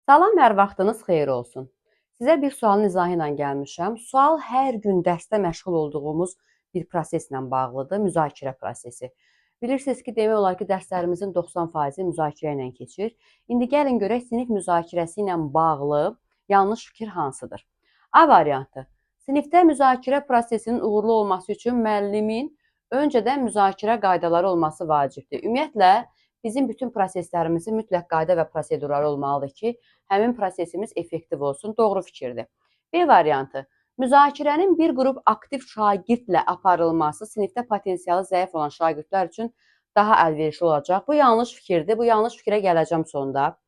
Salam, hər vaxtınız xeyir olsun. Sizə bir sualın izahı ilə gəlmişəm. Sual hər gün dərsdə məşğul olduğumuz bir proseslə bağlıdır, müzakirə prosesi. Bilirsiniz ki, demək olar ki, dərslərimizin 90%-i müzakirə ilə keçir. İndi gəlin görək sinif müzakirəsi ilə bağlı yanlış fikir hansıdır? A variantı. Sinifdə müzakirə prosesinin uğurlu olması üçün müəllimin öncədən müzakirə qaydaları olması vacibdir. Ümumiyyətlə, bizim bütün proseslərimizin mütləq qayda və prosedurları olmalıdır ki, həmin prosesimiz effektiv olsun. Doğru fikirdir. B variantı. Müzakirənin bir qrup aktiv şagirdlə aparılması sinifdə potensialı zəif olan şagirdlər üçün daha əlverişli olacaq. Bu yanlış fikirdir. Bu yanlış fikrə gələcəm sonda.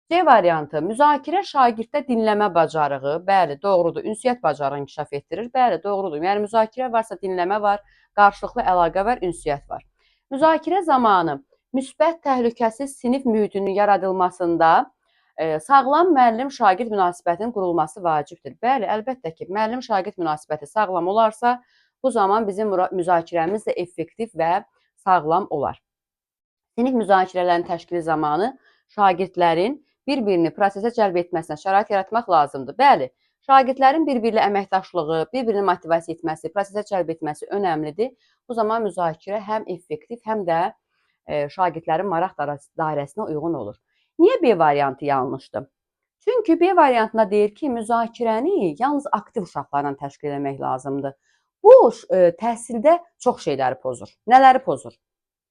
C variantı. Müzakirə şagirddə dinləmə bacarığı. Bəli, doğrudur. Ünsiyyət bacarığı inkişaf etdirir. Bəli, doğrudur. Yəni müzakirə varsa dinləmə var, qarşılıqlı əlaqə var, ünsiyyət var. Müzakirə zamanı müsbət təhlükəsiz sinif mühitinin yaradılmasında sağlam müəllim-şagird münasibətinin qurulması vacibdir. Bəli, əlbəttə ki, müəllim-şagird münasibəti sağlam olarsa, bu zaman bizim müzakirəmiz də effektiv və sağlam olar. Sinif müzakirələrinin təşkili zamanı şagirdlərin bir-birini prosesə cəlb etməsinə şərait yaratmaq lazımdır. Bəli, şagirdlərin bir-birlə əməkdaşlığı, bir-birini motivasiya etməsi, prosesə cəlb etməsi önəmlidir. Bu zaman müzakirə həm effektiv, həm də şagirdlərin maraq dairəsinə uyğun olur. Niyə B variantı yanlışdır? Çünki B variantında deyir ki, müzakirəni yalnız aktiv uşaqlarla təşkil etmək lazımdır. Bu, təhsildə çox şeyləri pozur. Nələri pozur?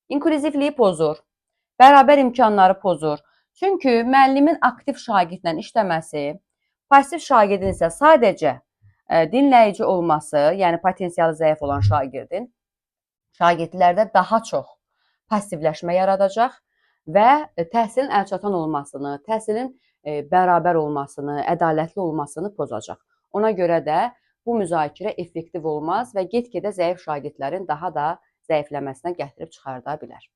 İnklüzivliyi pozur, bərabər imkanları pozur. Çünki müəllimin aktiv şagirdlə işləməsi, pasiv şagirdin isə sadəcə dinləyici olması, yəni potensialı zəif olan şagirdlərdə daha çox passivləşmə yaradacaq və təhsilin əlçatan olmasını, təhsilin bərabər olmasını, ədalətli olmasını pozacaq. Ona görə də bu müzakirə effektiv olmaz və get-gedə zəif şagirdlərin daha da zəifləməsinə gətirib çıxarda bilər.